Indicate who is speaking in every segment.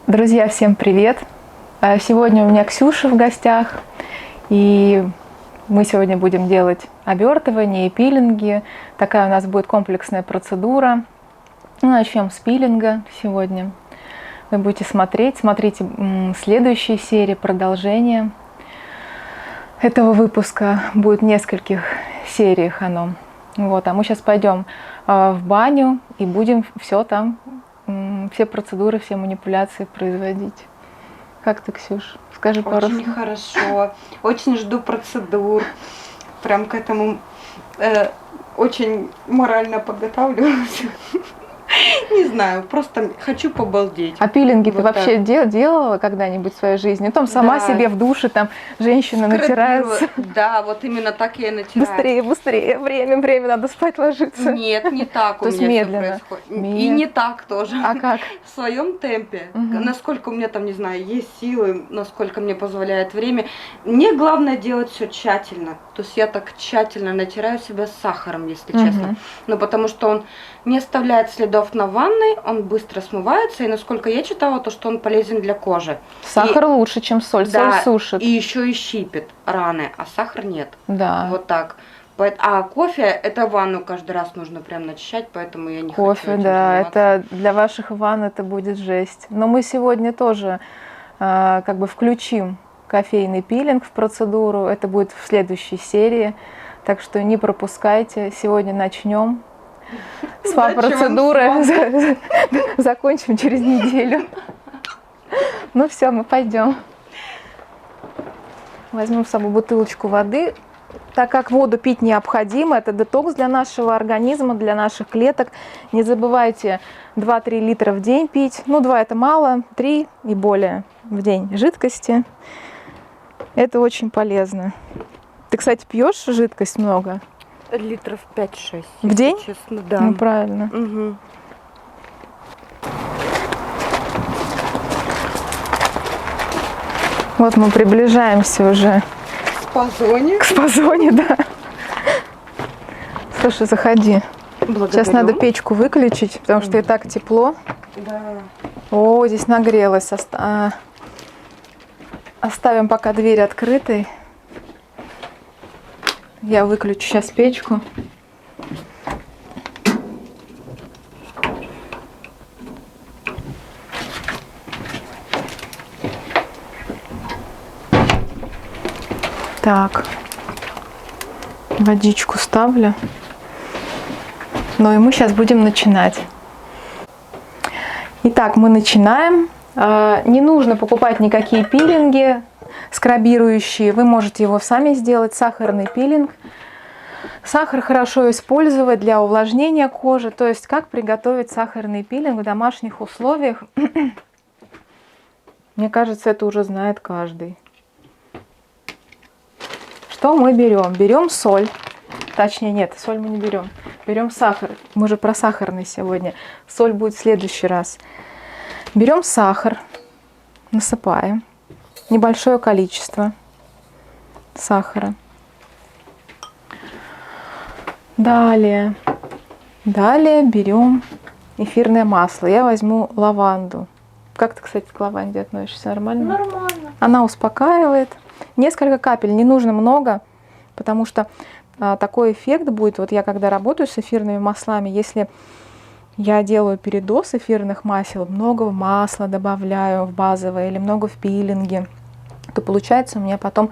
Speaker 1: Друзья, всем привет! Сегодня у меня Ксюша в гостях, и мы сегодня будем делать обертывание и пилинги. Такая у нас будет комплексная процедура. Начнем с пилинга сегодня. Вы будете смотрите следующие серии, продолжение этого выпуска. Будет в нескольких сериях оно. Вот, а мы сейчас пойдем в баню и будем все там, все процедуры, все манипуляции производить. Как ты, Ксюш? Скажи пару слов.
Speaker 2: Очень хорошо. Очень жду процедур. Прям к этому очень морально подготавливаюсь. Не знаю, просто хочу побалдеть.
Speaker 1: А пилинги
Speaker 2: Вот
Speaker 1: ты вообще делала когда-нибудь в своей жизни? Там сама себе в душе, там женщина натирается.
Speaker 2: Да, вот именно так я и натираю.
Speaker 1: Быстрее, время, надо спать ложиться.
Speaker 2: Нет, не так у
Speaker 1: То есть
Speaker 2: меня
Speaker 1: медленно.
Speaker 2: все происходит. И не так тоже.
Speaker 1: А как?
Speaker 2: В своем темпе, насколько у меня там, не знаю, есть силы, насколько мне позволяет время. Мне главное делать все тщательно. То есть я так тщательно натираю себя с сахаром, если честно. Но потому что он не оставляет следов на ванной, он быстро смывается, и насколько я читала, то что он полезен для кожи.
Speaker 1: Сахар лучше, чем соль.
Speaker 2: Да,
Speaker 1: соль сушит.
Speaker 2: И еще и щипит раны, а сахар нет.
Speaker 1: Да.
Speaker 2: Вот так. А кофе, это ванну каждый раз нужно прям начищать, поэтому я не хочу
Speaker 1: Кофе,
Speaker 2: этим
Speaker 1: да,
Speaker 2: заниматься.
Speaker 1: это для ваших ванн это будет жесть. Но мы сегодня тоже как бы включим кофейный пилинг в процедуру. Это будет в следующей серии. Так что не пропускайте. Сегодня начнем. Спа-процедуры закончим через неделю. Ну все, мы пойдем. Возьмем с собой бутылочку воды. Так как воду пить необходимо, это детокс для нашего организма, для наших клеток. Не забывайте 2-3 литра в день пить. Ну, 2 это мало, 3 и более в день жидкости. Это очень полезно. Ты, кстати, пьешь жидкость много?
Speaker 2: Литров 5-6.
Speaker 1: В день?
Speaker 2: Честно, да.
Speaker 1: Ну, правильно.
Speaker 2: Угу.
Speaker 1: Вот мы приближаемся уже
Speaker 2: Спазоне.
Speaker 1: к спазоне, да. Слушай, заходи.
Speaker 2: Благодарю.
Speaker 1: Сейчас надо печку выключить, потому что и так тепло.
Speaker 2: Да.
Speaker 1: О, здесь нагрелось. Оставим пока дверь открытой. Я выключу сейчас печку. Так, водичку ставлю. Ну и мы сейчас будем начинать. Итак, мы начинаем. Не нужно покупать никакие пилинги скрабирующие. Вы можете его сами сделать. Сахарный пилинг. Сахар хорошо использовать для увлажнения кожи. То есть, как приготовить сахарный пилинг в домашних условиях. Мне кажется, это уже знает каждый. Что мы берем? Берем соль. Точнее, нет, соль мы не берем. Берем сахар. Мы же про сахарный сегодня. Соль будет в следующий раз. Берем сахар. Насыпаем. Небольшое количество сахара. Далее берем эфирное масло. Я возьму лаванду. Как ты, кстати, к лаванде относишься? Нормально?
Speaker 2: Нормально.
Speaker 1: Она успокаивает. Несколько капель, не нужно много, потому что такой эффект будет. Вот я когда работаю с эфирными маслами, если я делаю передоз эфирных масел, много масла добавляю в базовое или много в пилинге, то получается у меня потом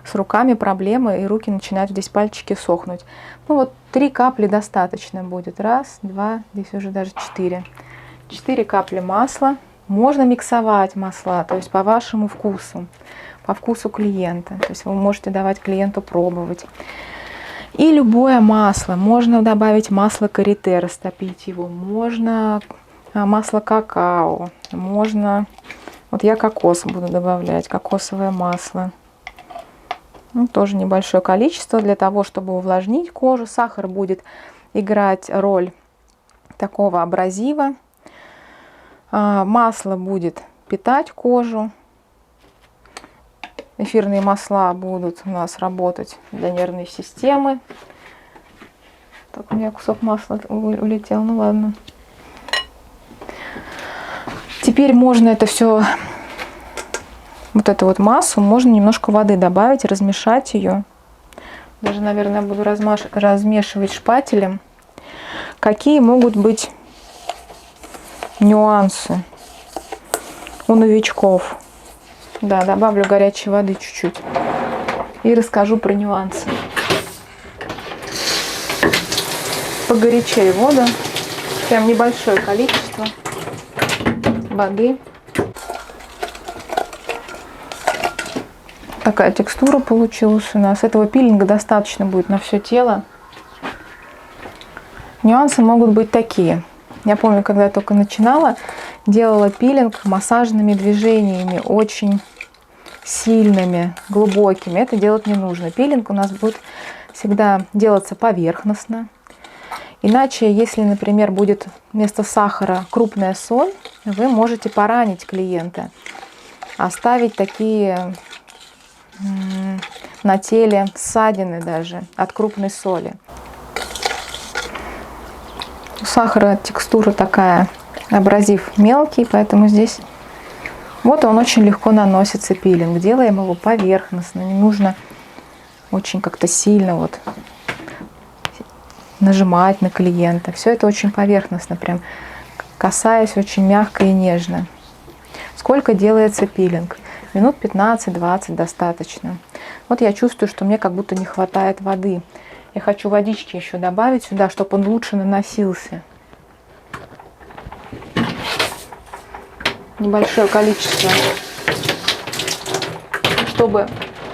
Speaker 1: с руками проблемы, и руки начинают здесь пальчики сохнуть. Ну вот 3 капли достаточно будет. 1, 2, здесь уже даже 4. 4 капли масла. Можно миксовать масла, то есть по вашему вкусу, по вкусу клиента. То есть вы можете давать клиенту пробовать. И любое масло. Можно добавить масло карите, растопить его. Можно масло какао. Можно... Вот я кокос буду добавлять, кокосовое масло. Ну, тоже небольшое количество для того, чтобы увлажнить кожу. Сахар будет играть роль такого абразива. Масло будет питать кожу. Эфирные масла будут у нас работать для нервной системы. Так, у меня кусок масла улетел, ну ладно. Теперь можно это все, вот эту вот массу, можно немножко воды добавить, размешать ее. Даже, наверное, буду размешивать шпателем. Какие могут быть нюансы у новичков? Да, добавлю горячей воды чуть-чуть и расскажу про нюансы. Погорячее воду, прям небольшое количество воды. Такая текстура получилась у нас. Этого пилинга достаточно будет на все тело. Нюансы могут быть такие. Я помню, когда я только начинала, делала пилинг массажными движениями, очень сильными, глубокими. Это делать не нужно. Пилинг у нас будет всегда делаться поверхностно. Иначе, если, например, будет вместо сахара крупная соль, вы можете поранить клиента, оставить такие на теле ссадины даже от крупной соли. У сахара текстура такая, абразив мелкий, поэтому здесь вот он очень легко наносится пилинг. Делаем его поверхностно, не нужно очень как-то сильно вот нажимать на клиента. Все это очень поверхностно, прям касаясь очень мягко и нежно. Сколько делается пилинг? Минут 15-20 достаточно. Вот я чувствую, что мне как будто не хватает воды. Я хочу водички еще добавить сюда, чтобы он лучше наносился. Небольшое количество, чтобы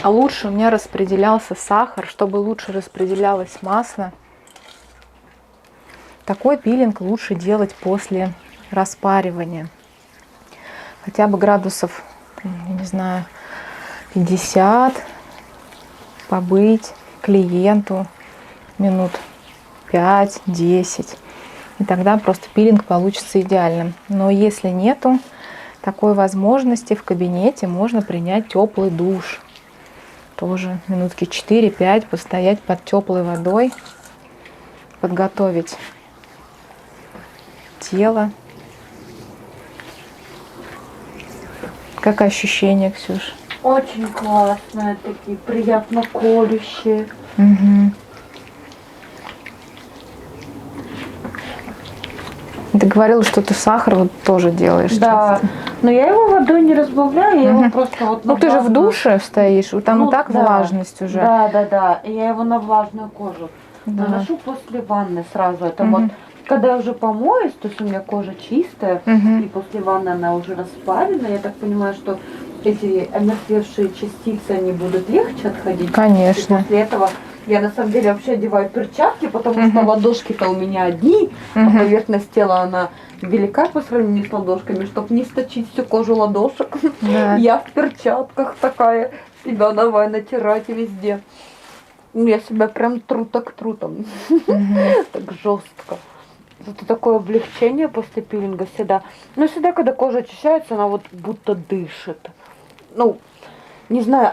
Speaker 1: лучше у меня распределялся сахар, чтобы лучше распределялось масло. Такой пилинг лучше делать после распаривания. Хотя бы градусов, не знаю, 50, побыть клиенту минут 5-10. И тогда просто пилинг получится идеальным. Но если нету такой возможности, в кабинете можно принять теплый душ. Тоже минутки 4-5 постоять под теплой водой, подготовить тело. Как ощущения, Ксюш?
Speaker 2: Очень классные, такие приятно колющие.
Speaker 1: Угу. Ты говорила, что ты сахар вот тоже делаешь.
Speaker 2: Да,
Speaker 1: часто.
Speaker 2: но я его водой не разбавляю, я его просто вот на
Speaker 1: Ну ты же в
Speaker 2: влажную-
Speaker 1: душе стоишь, там
Speaker 2: Ну,
Speaker 1: и так
Speaker 2: да.
Speaker 1: влажность уже.
Speaker 2: Да, и я его на влажную кожу
Speaker 1: Да.
Speaker 2: наношу после ванны сразу. Это
Speaker 1: Мгм.
Speaker 2: вот, когда я уже помоюсь, то есть у меня кожа чистая,
Speaker 1: Мгм.
Speaker 2: и после ванны она уже распарена, я так понимаю, что эти омертвевшие частицы, они будут легче отходить.
Speaker 1: Конечно.
Speaker 2: И после этого я на самом деле вообще одеваю перчатки, потому что ладошки-то у меня одни, а
Speaker 1: Мгм.
Speaker 2: поверхность тела она велика по сравнению с ладошками, чтобы не сточить всю кожу ладошек.
Speaker 1: Да.
Speaker 2: Я в перчатках такая, себя давай натирать везде. Ну, я себя прям тру там,
Speaker 1: Мгм.
Speaker 2: так жестко. Это такое облегчение после пилинга всегда. Но всегда, когда кожа очищается, она вот будто дышит. Ну, не знаю,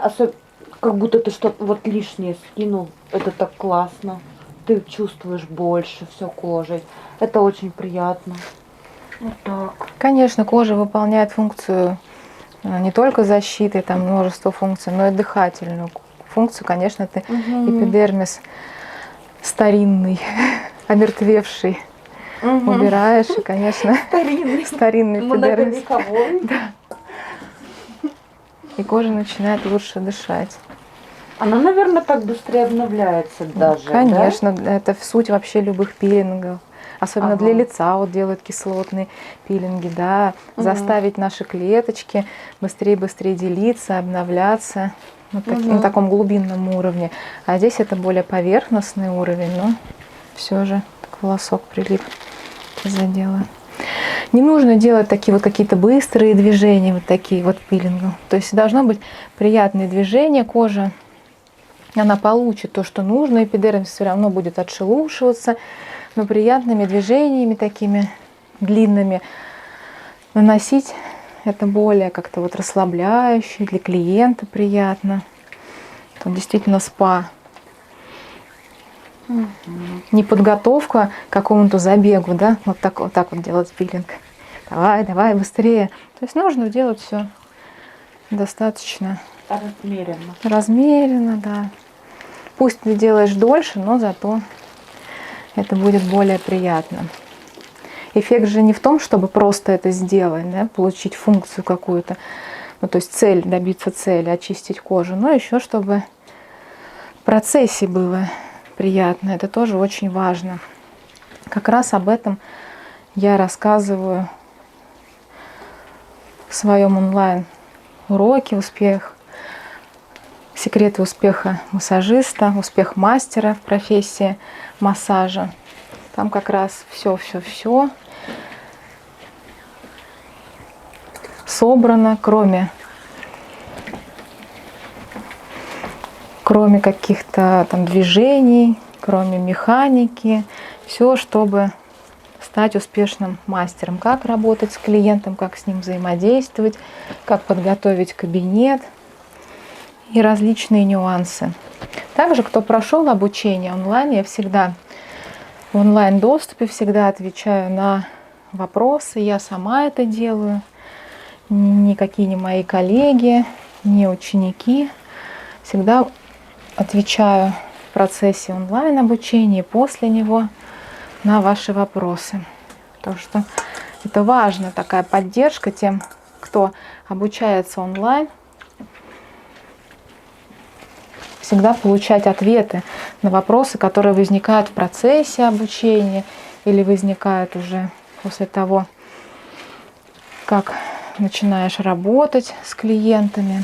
Speaker 2: как будто ты что-то вот лишнее скинул. Это так классно. Ты чувствуешь больше все кожей. Это очень приятно. Вот так.
Speaker 1: Конечно, кожа выполняет функцию не только защиты, там множество функций, но и дыхательную функцию. Конечно, это эпидермис старинный, омертвевший. Убираешь, и, конечно, старинный эпидермис.
Speaker 2: Многовековой.
Speaker 1: И кожа начинает лучше дышать.
Speaker 2: Она, наверное, так быстрее обновляется даже.
Speaker 1: Конечно, это в суть вообще любых пилингов. Особенно
Speaker 2: Ага.
Speaker 1: для лица вот делают кислотные пилинги, да. Заставить наши клеточки быстрее делиться, обновляться на таком глубинном уровне. А здесь это более поверхностный уровень, но все же так волосок прилип из-за дела. Не нужно делать такие вот какие-то быстрые движения, вот такие вот пилингов. То есть должно быть приятные движения, кожа, она получит то, что нужно, эпидермис все равно будет отшелушиваться, но приятными движениями такими длинными наносить это более как-то вот расслабляюще, для клиента приятно. Тут действительно спа. Не подготовка к какому-то забегу, да, вот так вот делать пилинг. давай, давай, быстрее. То есть нужно делать все достаточно размеренно, да. Пусть ты делаешь дольше, но зато это будет более приятно. Эффект же не в том, чтобы просто это сделать, да, получить функцию какую-то, ну, то есть цель, добиться цели, очистить кожу, но еще чтобы в процессе было приятно. Это тоже очень важно. Как раз об этом я рассказываю в своем онлайн-уроке «Успех. Секреты успеха массажиста», «Успех мастера в профессии массажа». Там как раз все собрано, кроме каких-то там движений, кроме механики, все, чтобы стать успешным мастером. Как работать с клиентом, как с ним взаимодействовать, как подготовить кабинет и различные нюансы. Также, кто прошел обучение онлайн, я всегда в онлайн-доступе всегда отвечаю на вопросы. Я сама это делаю. Никакие не мои коллеги, не ученики. Всегда отвечаю в процессе онлайн-обучения и после него на ваши вопросы. Потому что это важно, такая поддержка тем, кто обучается онлайн. Всегда получать ответы на вопросы, которые возникают в процессе обучения или возникают уже после того, как начинаешь работать с клиентами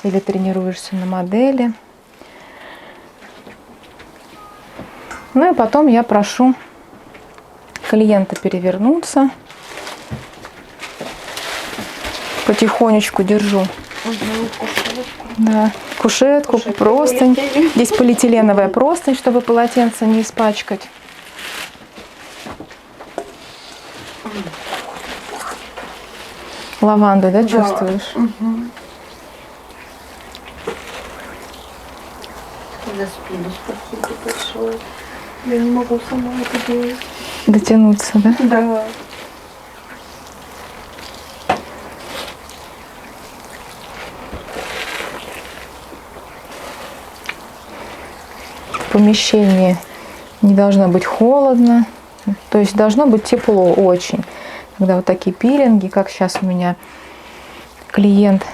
Speaker 1: или тренируешься на модели. Ну и потом я прошу клиента перевернуться. Потихонечку держу. Да, кушетку, простынь. Здесь полиэтиленовая простынь, чтобы полотенце не испачкать. Лаванду, да, чувствуешь?
Speaker 2: Угу. За спину спасибо большое. Я не могу сама это делать.
Speaker 1: Дотянуться, да?
Speaker 2: Да.
Speaker 1: В помещении не должно быть холодно, то есть должно быть тепло очень. Когда вот такие пилинги, как сейчас у меня клиент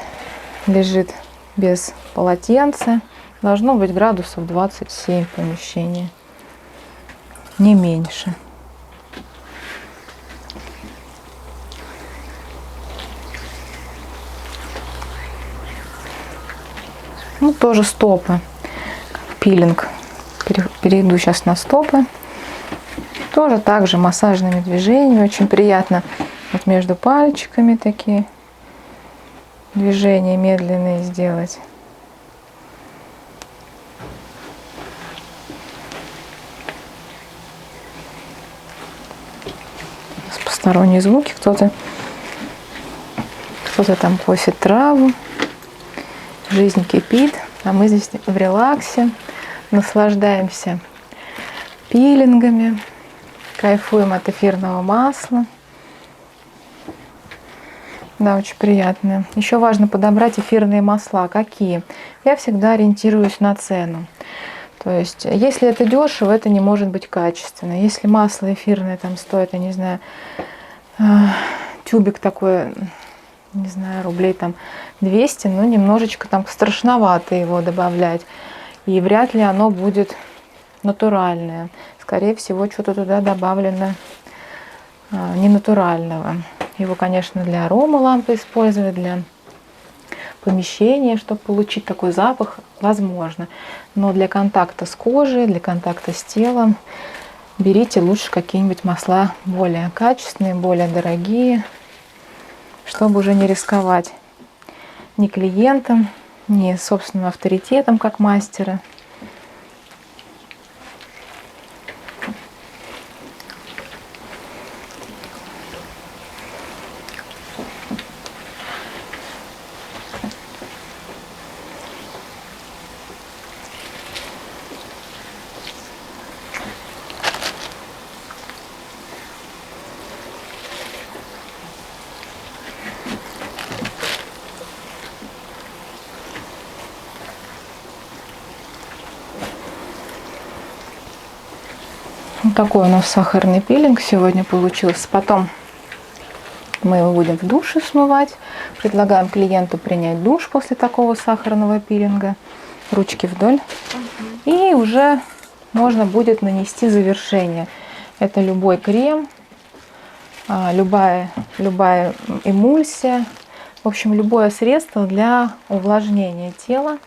Speaker 1: лежит без полотенца, должно быть градусов 27 в помещении, не меньше. Ну, тоже стопы, пилинг. Перейду сейчас на стопы. Тоже также массажными движениями. Очень приятно вот между пальчиками такие движения медленные сделать. Посторонние звуки. Кто-то там косит траву. Жизнь кипит. А мы здесь в релаксе. Наслаждаемся пилингами. Кайфуем от эфирного масла. Да, очень приятно. Еще важно подобрать эфирные масла. Какие? Я всегда ориентируюсь на цену. То есть, если это дешево, это не может быть качественно. Если масло эфирное там стоит, я не знаю, тюбик такой, не знаю, рублей там 200, ну немножечко там страшновато его добавлять. И вряд ли оно будет натуральное. Скорее всего, что-то туда добавлено ненатурального. Его, конечно, для арома лампы использовать, для помещения, чтобы получить такой запах, возможно. Но для контакта с кожей, для контакта с телом берите лучше какие-нибудь масла более качественные, более дорогие, чтобы уже не рисковать ни клиентам, ни собственным авторитетом как мастера. такой у нас сахарный пилинг сегодня получился. Потом мы его будем в душе смывать. Предлагаем клиенту принять душ после такого сахарного пилинга. Ручки вдоль. И уже можно будет нанести завершение. Это любой крем, любая эмульсия. В общем, любое средство для увлажнения тела.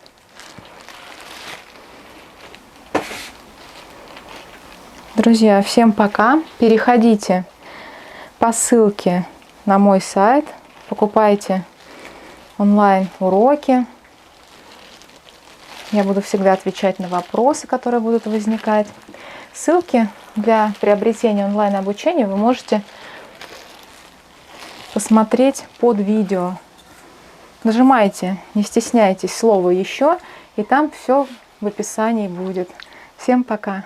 Speaker 1: Друзья, всем пока. Переходите по ссылке на мой сайт. Покупайте онлайн-уроки. Я буду всегда отвечать на вопросы, которые будут возникать. Ссылки для приобретения онлайн-обучения вы можете посмотреть под видео. Нажимайте, не стесняйтесь, слово «Еще», и там все в описании будет. Всем пока!